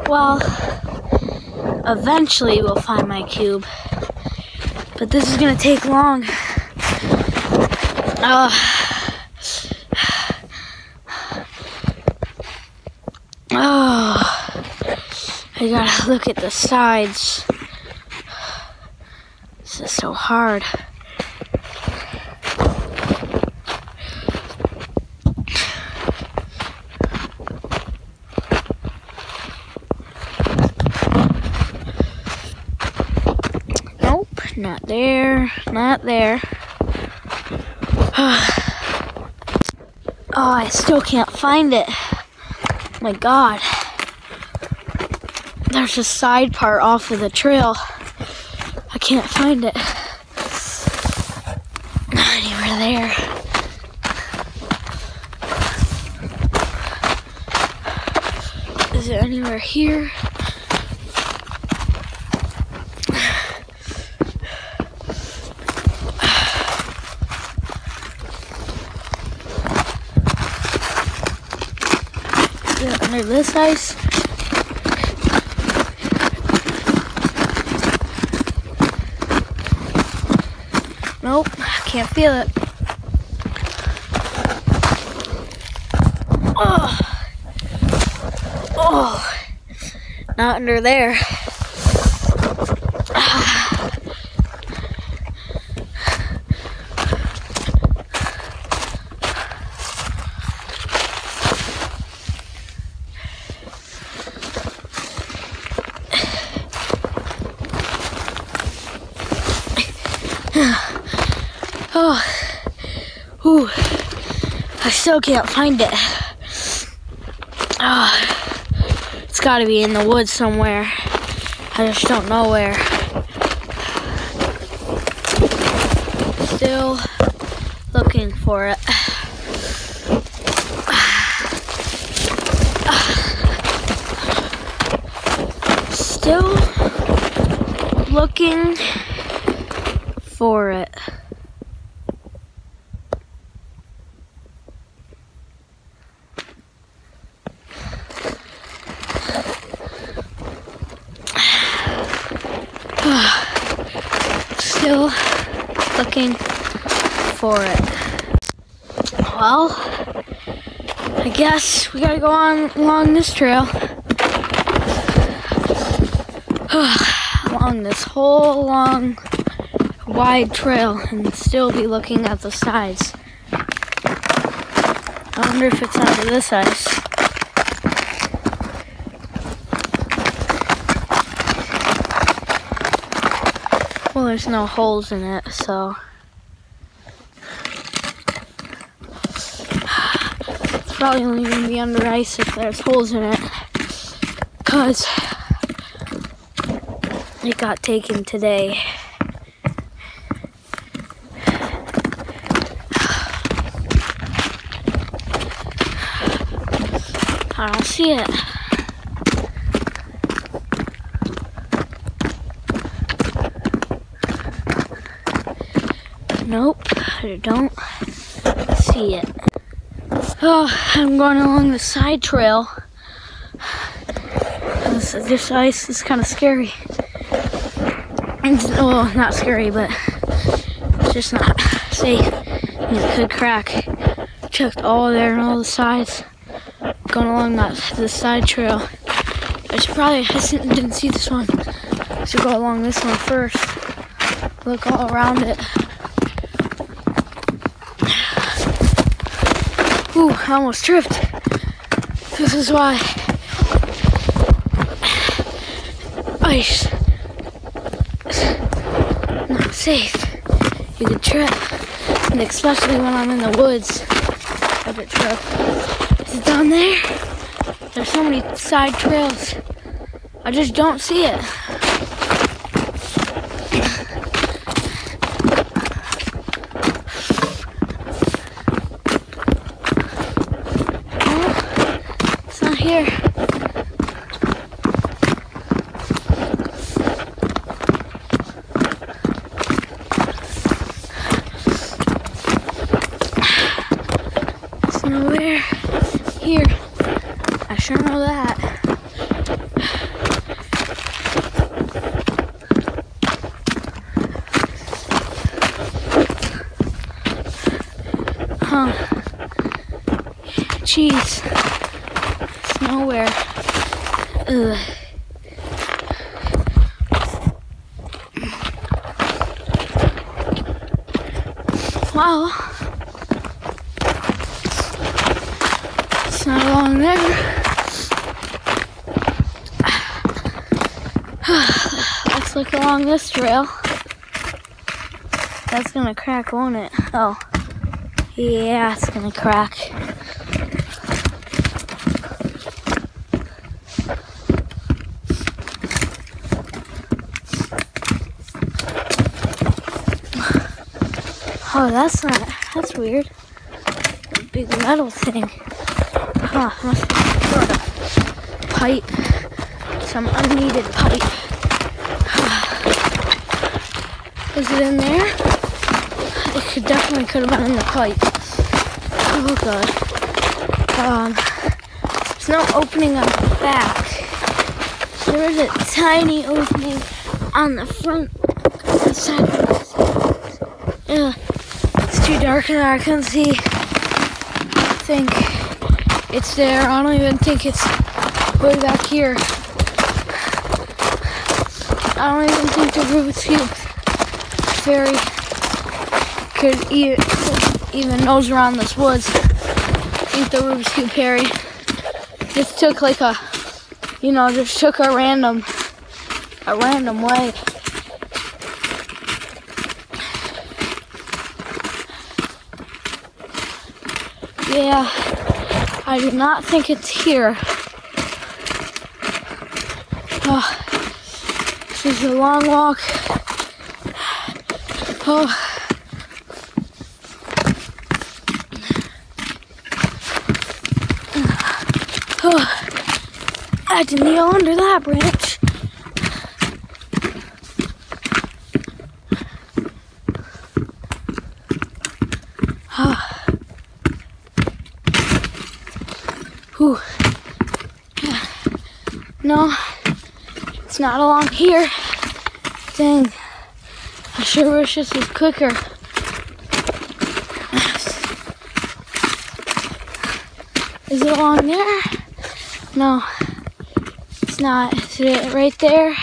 Well, eventually we'll find my cube, but this is gonna take long. I gotta look at the sides. This is so hard. Nope, not there, not there. Oh, I still can't find it. Oh my God. There's a side part off of the trail. I can't find it. Not anywhere there. Is it anywhere here? Is it under this ice? Nope, can't feel it. Oh, not under there. Ooh, I still can't find it. It's gotta be in the woods somewhere. I just don't know where. Still looking for it. Still looking for it. Still looking for it. Well, I guess we gotta go on along this trail. Along this whole long, wide trail and still be looking at the sides. I wonder if it's under this ice. Well, there's no holes in it, so it's probably only going to be under ice if there's holes in it, because it got taken today. I don't see it. Nope, I don't see it. Oh, I'm going along the side trail. This ice is kind of scary. Well, not scary, but it's just not safe. It could crack. Checked all there and all the sides. Going along this side trail. I didn't see this one. I should go along this one first. Look all around it. Ooh, I almost tripped. This is why ice is not safe. You could trip, and especially when I'm in the woods, I could trip. Is it down there? There's so many side trails. I just don't see it. Here. It's nowhere here. I sure know that. nowhere. Ugh. Wow. It's not along there. Let's look along this trail. That's gonna crack, won't it? Oh. Yeah, it's gonna crack. Oh, that's weird. A big metal thing. Huh, must be some sort of pipe. Some unneeded pipe. Is it in there? It definitely could have been in the pipe. Oh god. There's no opening on the back. There is a tiny opening on the front side. Yeah. It's too dark in there, I couldn't see. I think it's there. I don't even think it's way back here. I don't even think the Rubik's Cube fairy could even nose around this woods. I think the Rubik's Cube fairy just took like a, just took a random way. Yeah, I do not think it's here. Oh, this is a long walk. Oh. Oh. I had to kneel under that branch. Oh. Whew. No, it's not along here. Dang. I sure wish this was quicker. Is it along there? No, it's not. Is it right there?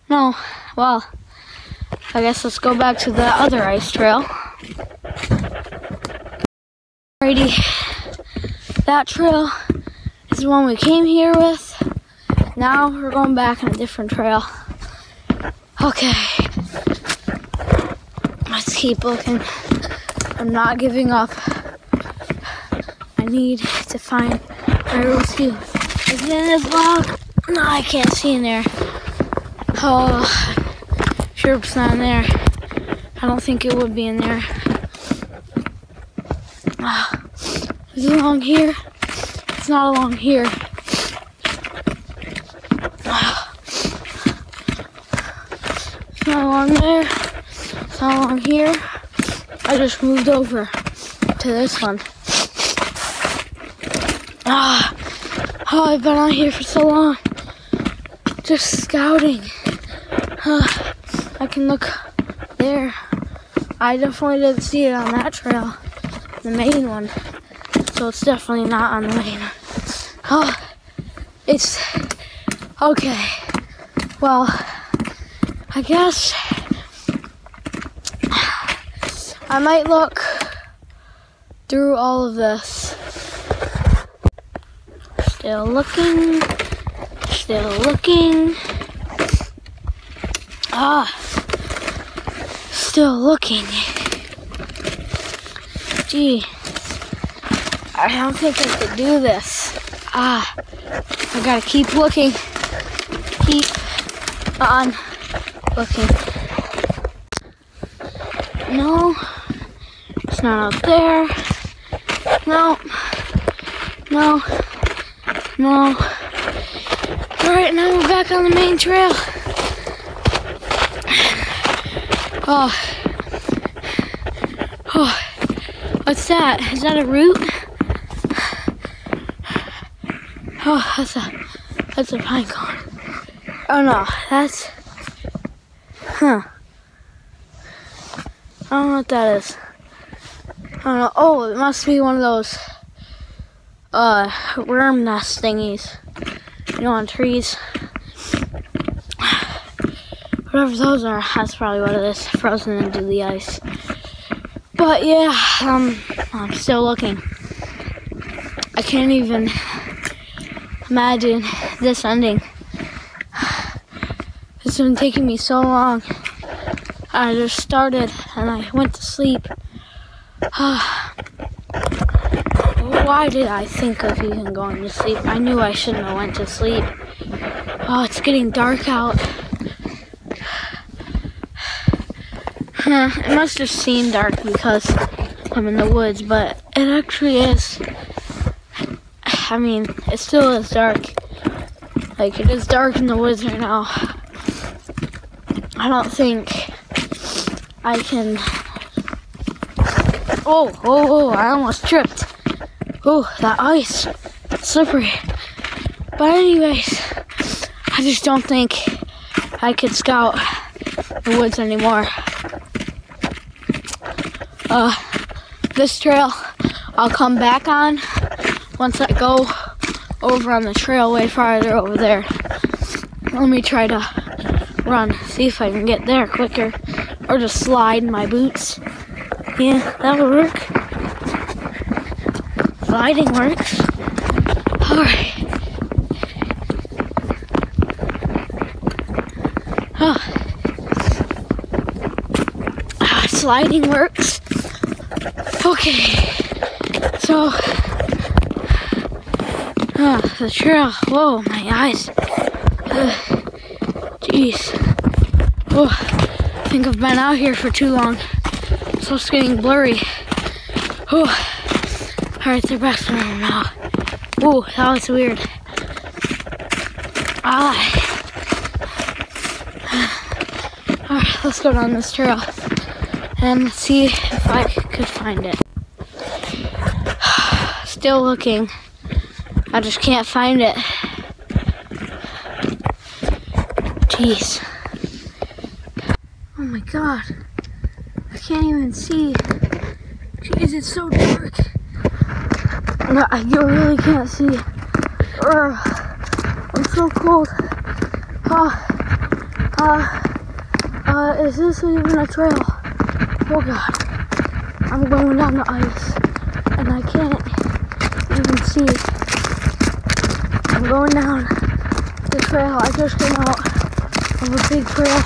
No. Well, I guess let's go back to the other ice trail. Alrighty. That trail is the one we came here with. Now we're going back on a different trail. Okay. Let's keep looking. I'm not giving up. I need to find my Rubik's Cube. Is it in this log? No, I can't see in there. Oh, sure it's not in there. I don't think it would be in there. Is it along here? It's not along here. It's not along there. It's not along here. I just moved over to this one. Oh, I've been out here for so long. Just scouting. I can look there. I definitely didn't see it on that trail. The main one. So it's definitely not on the main one. Oh, it's okay. Well, I guess I might look through all of this. Still looking. Still looking. Still looking. Gee. I don't think I could do this. I gotta keep looking. Keep on looking. No, it's not out there. No, no, no. Alright, now we're back on the main trail. Oh, what's that? Is that a root? Oh, that's a pine cone. Oh no, that's, I don't know what that is. I don't know. Oh, it must be one of those worm nest thingies, you know, on trees. Whatever those are, that's probably what it is, frozen into the ice. But yeah, I'm still looking. I can't even imagine this ending. It's been taking me so long. I just started and I went to sleep. Why did I think of even going to sleep? I knew I shouldn't have went to sleep. Oh, it's getting dark out. It must have seemed dark because I'm in the woods, but it actually is. I mean, it still is dark. Like, it is dark in the woods right now. I don't think I can... Oh, I almost tripped. Oh, that ice. It's slippery. But anyways, I just don't think I could scout the woods anymore. This trail I'll come back on once I go over on the trail way farther over there. Let me try to run, see if I can get there quicker, or just slide in my boots. Yeah, that would work. Sliding works. Alright. Sliding works. Okay. So, the trail. Whoa, my eyes. Jeez. Oh, I think I've been out here for too long. So it's getting blurry. Oh, alright, they're back to normal now. Oh, that was weird. Alright, let's go down this trail and see if I could find it. Still looking. I just can't find it. Jeez. Oh my god. I can't even see. Jeez, it's so dark. No, you really can't see. I'm so cold. Is this even a trail? Oh god. I'm going down the ice. And I can't even see. I'm going down the trail. I just came out of a big trail.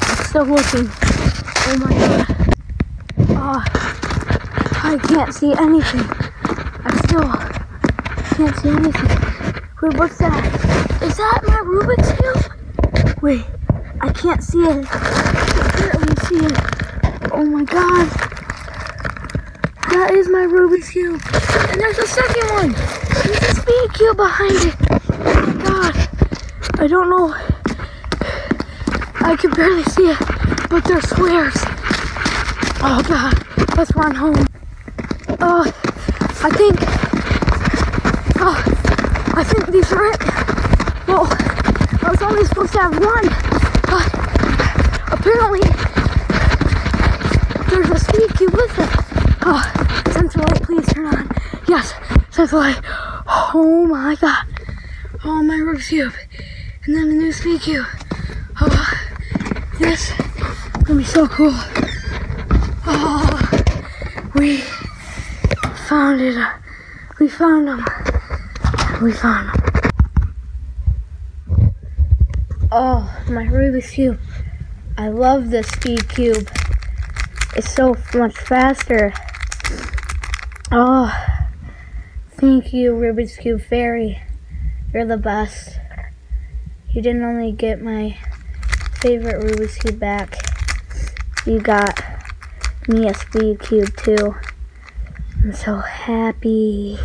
I'm still looking. Oh my god. I can't see anything. I still can't see anything. Wait, what's that? Is that my Rubik's Cube? Wait, I can't see it. I can't really see it. Oh my god. That is my Rubik's Cube. And there's a second one. There's a speed cube behind it. Oh my god. I don't know. I can barely see it, but they're squares. Oh god. Let's run home. I think these are it. Well, I was only supposed to have one. Apparently, there's a speed cube with it. Sensor light, please turn on. Yes, sensor light. Oh my god. Oh, my Rubik's Cube. And then a new speed cube. Oh, this is gonna be so cool. Oh, we found it. We found them. We found them. Oh, my Rubik's Cube. I love this speed cube. It's so much faster. Oh, thank you, Rubik's Cube Fairy. You're the best. You didn't only get my favorite Rubik's Cube back, you got me a speed cube too. I'm so happy.